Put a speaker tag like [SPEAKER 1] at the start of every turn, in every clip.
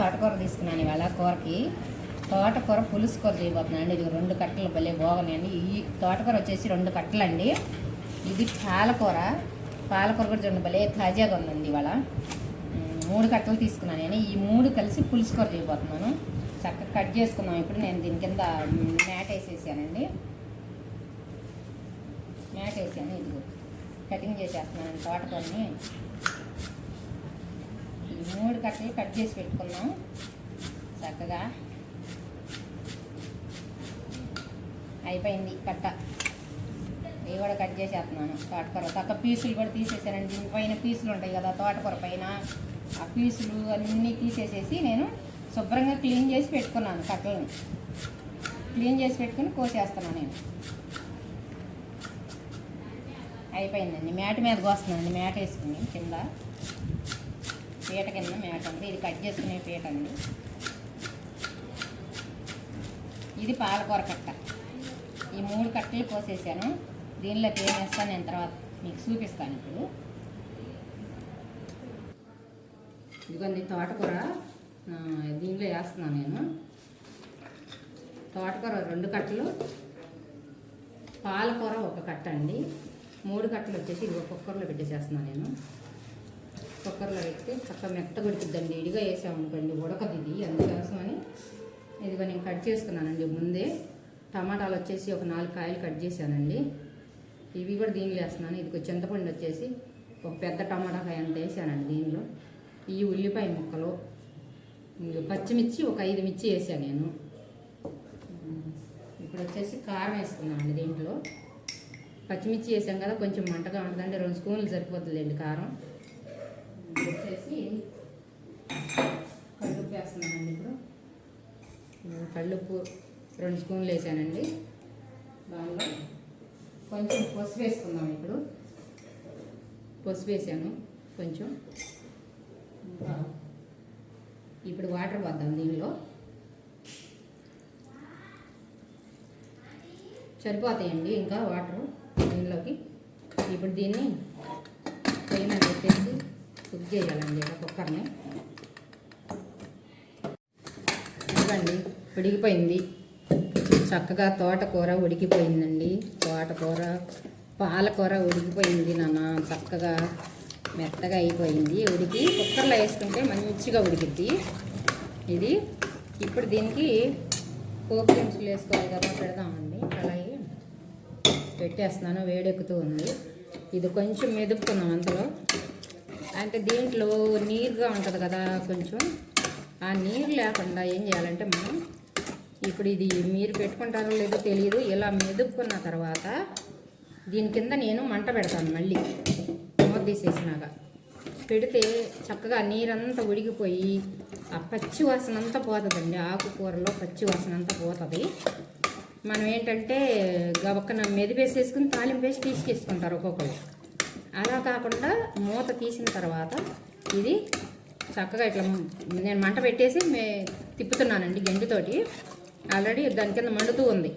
[SPEAKER 1] తోటకూర తీసుకున్నాను ఇవాళ కూరకి. తోటకూర పులుసు కూర చేయబోతున్నాను అండి. ఇది 2 కట్టలు భలే బాగున్నాయండి. ఈ తోటకూర వచ్చేసి 2 కట్టలు అండి. ఇది పాలకూర కూడా చూడండి భలే తాజాగా ఉందండి. ఇవాళ 3 కట్టలు తీసుకున్నాను నేను. ఈ 3 కలిసి పులుసు కూర చేయబోతున్నాను. చక్కగా కట్ చేసుకున్నాం. ఇప్పుడు నేను దీని కింద మ్యాట్ వేసేసానండి. మ్యాట్ వేసాను. ఇది కటింగ్ చేసేస్తున్నాను తోటకూరని. ఈ 3 కట్టలు కట్ చేసి పెట్టుకున్నాం చక్కగా. అయిపోయింది కట్ట. ఇవి కూడా కట్ చేసేస్తున్నాను. తోటకూర తక్కువ పీసులు కూడా తీసేసానండి. దీనిపైన పీసులు ఉంటాయి కదా తోటకూర పైన, ఆ పీసులు అన్నీ తీసేసేసి నేను శుభ్రంగా క్లీన్ చేసి పెట్టుకున్నాను. కట్టలను క్లీన్ చేసి పెట్టుకుని కోసేస్తున్నాను నేను. అయిపోయిందండి. మ్యాట్ మీద కోస్తున్నానండి. మ్యాట్ వేసుకుని కింద పీట కింద మ్యాట్ ఉంది. ఇది కట్ చేసుకునే పీట అండి. ఇది పాలకూర కట్ట. ఈ 3 కట్టలు కోసేసాను. దీనిలోకి ఏం వేస్తాను నేను తర్వాత మీకు చూపిస్తాను. ఇప్పుడు ఇదిగోండి తోటకూర దీనిలో వేస్తున్నాను నేను. తోటకూర 2 కట్టలు, పాలకూర 1 కట్ట అండి. 3 కట్టలు వచ్చేసి ఇది కుక్కర్లో పెట్టేసేస్తున్నాను నేను. కుక్కర్లో పెట్టి చక్కగా మెత్తగా ఉడుకుద్దండి. ఇడిగా వేసామనుకోండి ఉడకదు ఇది. అందుకోసమని ఇదిగో నేను కట్ చేసుకున్నానండి ముందే. టమాటాలు వచ్చేసి ఒక 4 కాయలు కట్ చేశానండి. ఇవి కూడా దీనిలో వేస్తున్నాను. ఇది చింతపండు వచ్చేసి ఒక పెద్ద టమాటా కాయ అంత వేసానండి దీనిలో. ఈ ఉల్లిపాయ ముక్కలు, పచ్చిమిర్చి ఒక 5 మిర్చి వేసాను నేను. ఇప్పుడు వచ్చేసి కారం వేసుకున్నానండి దీంట్లో. పచ్చిమిర్చి వేసాం కదా కొంచెం మంటగా ఉంటుందండి. 2 స్పూన్లు సరిపోతుందండి కారం. వచ్చేసి కళ్ళుప్పు వేస్తున్నానండి. ఇప్పుడు కళ్ళుప్పు 2 స్పూన్లు వేసానండి. దానిలో కొంచెం పసుపు వేసుకుందాం. ఇప్పుడు పసుపు వేసాను కొంచెం. ఇప్పుడు వాటర్ పోద్దాం దీనిలో. సరిపోతాయండి ఇంకా వాటర్ దీనిలోకి. ఇప్పుడు దీన్ని పైన పెట్టేసి కుక్ చేయాలండి కుక్కర్ని. ఇవ్వండి ఉడికిపోయింది చక్కగా. తోటకూర ఉడికిపోయిందండి. తోటకూర పాలకూర ఉడికిపోయింది నాన్న. చక్కగా మెత్తగా అయిపోయింది. ఉడికి కుక్కర్లో వేసుకుంటే మంచిగా ఉడికిద్ది ఇది. ఇప్పుడు దీనికి పోపు దినుసులు వేసుకోవాలి కదా, పెడదామండి. కళాయి పెట్టేస్తున్నాను. వేడెక్కుతూ ఉంది. ఇది కొంచెం మెదుపుకున్నాం అంతలో. అంటే దీంట్లో నీరుగా ఉంటుంది కదా కొంచెం. ఆ నీరు లేకుండా ఏం చేయాలంటే మనం ఇప్పుడు ఇది మీరు పెట్టుకుంటారో లేదో తెలియదు. ఇలా మెదుపుకున్న తర్వాత దీని కింద నేను మంట పెడతాను. మళ్ళీ మూత తీసేసినాక పెడితే చక్కగా నీరంతా ఉడికిపోయి ఆ పచ్చి వాసన అంతా పోతుందండి. ఆకుకూరలో పచ్చి వాసన అంతా పోతుంది. మనం ఏంటంటే గబక్కన మెదిపేసేసుకుని తాలింపు వేసి తీసుకేసుకుంటారు ఒక్కొక్కరు. అలా కాకుండా మూత తీసిన తర్వాత ఇది చక్కగా ఇట్లా నేను మంట పెట్టేసి తిప్పుతున్నానండి గంటితోటి. ఆల్రెడీ దాని కింద మండుతూ ఉంది.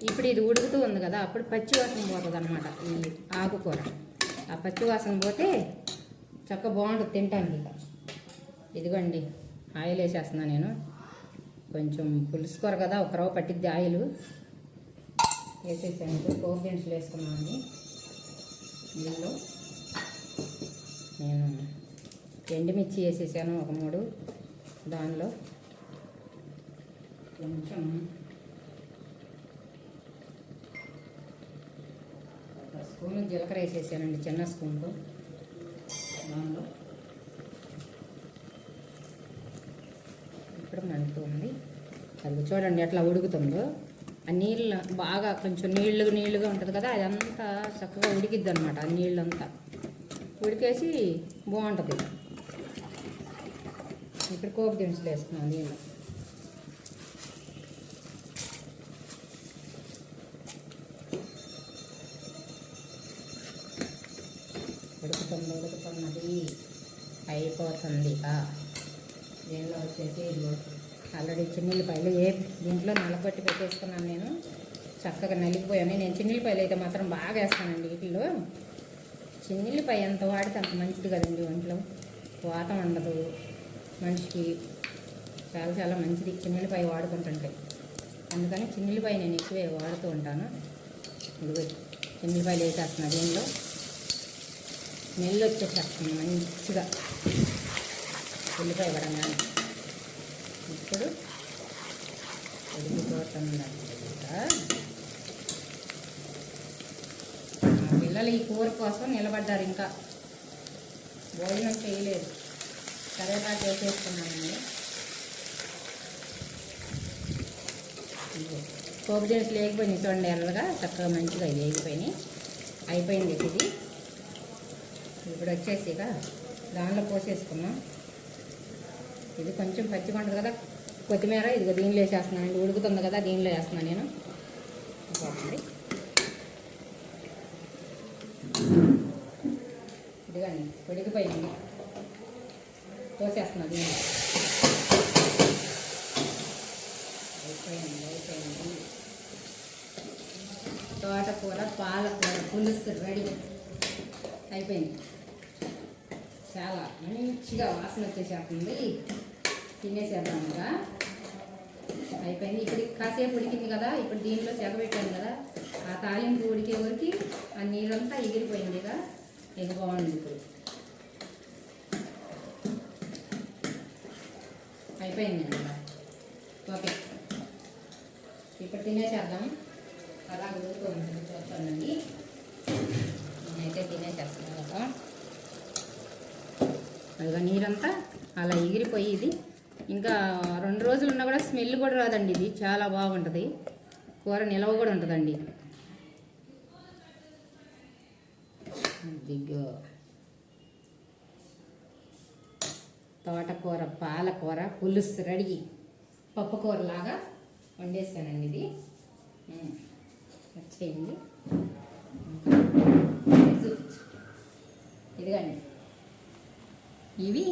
[SPEAKER 1] ఇప్పుడు ఇది ఉడుకుతూ ఉంది కదా, అప్పుడు పచ్చి వాసన పోతుంది అన్నమాట ఈ ఆకుకూర. ఆ పచ్చి వాసన పోతే చక్కగా బాగుంటుంది తినటానికి. ఇక ఇదిగోండి ఆయిల్ వేసేస్తున్నాను నేను. కొంచెం పులుసు కూర కదా, 1 రవ్వ పట్టిద్ది ఆయిల్ వేసేసాను. పోపు దినుసులు వేసుకున్నామండి. దీనిలో నేను ఎండుమిర్చి వేసేసాను ఒక 3. దానిలో కొంచెం స్పూన్ జీలకర్ర వేసేసానండి, చిన్న స్పూన్తో. దానిలో ఇప్పుడు మండుతుంది. అది చూడండి ఎట్లా ఉడుకుతుందో. ఆ నీళ్ళు బాగా కొంచెం నీళ్ళుగా ఉంటుంది కదా, అదంతా చక్కగా ఉడికిద్ది అనమాట. ఆ నీళ్ళంతా ఉడికేసి బాగుంటుంది. ఇప్పుడు పోపు దినుసులు వేసుకున్నాను నీళ్ళు. ఉడుకుతున్నది అయిపోతుంది. దీనిలో వచ్చేసి ఆల్రెడీ చిన్నుల్లిపాయలు దీంట్లో నలగొట్టి పెట్టేసుకున్నాను నేను. చక్కగా నలిగిపోయాను. నేను చిన్నుల్లిపాయలు అయితే మాత్రం బాగా వేస్తానండి వీటిలో. చిన్నుల్లిపాయ ఎంత వాడితే అంత మంచిది కదండి ఒంట్లో. వాతం ఉండదు. మనిషికి చాలా చాలా మంచిది చిన్నులపాయ వాడుకుంటుంటాయి. అందుకని చిన్నులపాయ నేను ఎక్కువే వాడుతూ ఉంటాను. ఇదిగో చిన్నులపాయలు వేసేస్తున్నా దీనిలో. స్మెల్ వచ్చేసేస్తుంది మంచిగా ఉల్లిపాయ పడగానే. ఇప్పుడు ఉడికిపోతుందన్నమాట. మా పిల్లలు ఈ కూర కోసం నిలబడ్డారు, ఇంకా భోజనం చేయలేదు. కరివేపాకు వేసేసుకున్నానండి. పోపు దినుసులు వేగిపోయినాయి చూడండి, ఎర్రగా చక్కగా మంచిగా వేగిపోయినాయి. అయిపోయింది ఇది. ఇప్పుడు వచ్చేసి ఇక దానిలో పోసేసుకున్నాం. ఇది కొంచెం పచ్చిగా ఉంటుంది కదా కొత్తిమీర, ఇదిగో దీనిలో వేసేస్తున్నానండి. ఉడుకుతుంది కదా దీనిలో వేస్తున్నాను నేను. బాగుంది. ఇదిగండి ఉడికిపోయింది, పోసేస్తున్నా దీనిలో. అయిపోయింది. తోటకూర పాలకూర పులుసు రెడీ అయిపోయింది. చాలా మంచిగా వాసన వచ్చేసేస్తుంది. తినేసేద్దాం ఇంకా. అయిపోయింది. ఇప్పుడు కాసేపు ఉడికింది కదా, ఇప్పుడు దీంట్లో సెగబెట్టాను కదా, ఆ తాలింపు ఉడికే వరకు ఆ నీళ్ళంతా ఎగిరిపోయింది. ఇక బాగుంది. ఇప్పుడు అయిపోయింది అండి. ఓకే, ఇప్పుడు తినేసేద్దాం. అలా ఉడుకుతూ ఉంటుంది చూస్తానండి. నేనైతే తినేసేస్తాను కదా. అదిగా నీరంతా అలా ఎగిరిపోయి ఇది ఇంకా 2 రోజులు ఉన్నా కూడా స్మెల్ కూడా రాదండి. ఇది చాలా బాగుంటుంది. కూర నిలవ కూడా ఉంటుందండి. దిగ్గో తోటకూర పాలకూర పులుసు రెడీ. పప్పుకూర లాగా వండేసానండి. ఇది వచ్చేయండి. ఇదిగండి ఇవి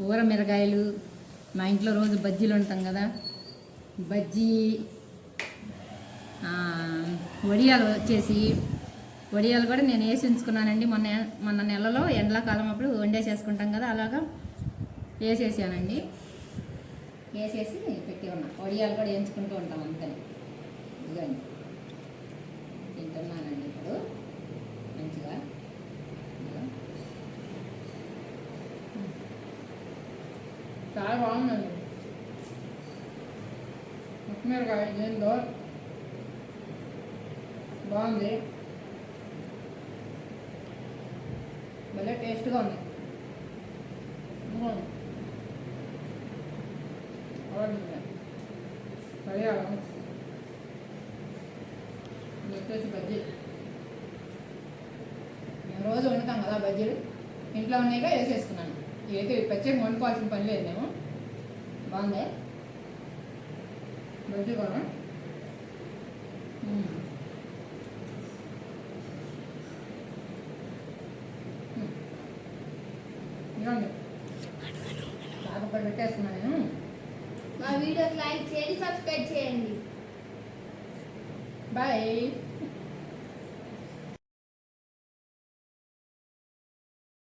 [SPEAKER 1] ఊర మిరగాయలు. మా ఇంట్లో రోజు బజ్జీలు ఉంటాం కదా, బజ్జీ వడియాలు వచ్చేసి వడియాలు కూడా నేను వేసి ఉంచుకున్నానండి. మొన్న నెలలో ఎండాకాలం అప్పుడు వండేసేసుకుంటాం కదా, అలాగా వేసేసానండి. వేసేసి పెట్టి ఉన్నా. వడియాలు కూడా వేయించుకుంటూ ఉంటాం అంతే. ఇదిగండి తింటున్నానండి ఇప్పుడు మంచిగా. చాలా బాగుందండి. కొత్తిమీరకాయ ఏందో బాగుంది, భలే టేస్ట్గా ఉంది. వచ్చేసి బజ్జీ మేము రోజు వండుతాం కదా బజ్జీలు, ఇంట్లో ఉన్నాయిగా వేసేసుకున్నాను. ఇవైతే ప్రత్యేకంగా వండుకోవాల్సిన పని లేదు. మేము బాగుంది బజ్జీ కూడా. ఇవ్వండి కాకపోతే పెట్టేస్తున్నాను నేను.
[SPEAKER 2] మా వీడియోకి లైక్ చేయండి, సబ్స్క్రైబ్ చేయండి.
[SPEAKER 1] బాయ్.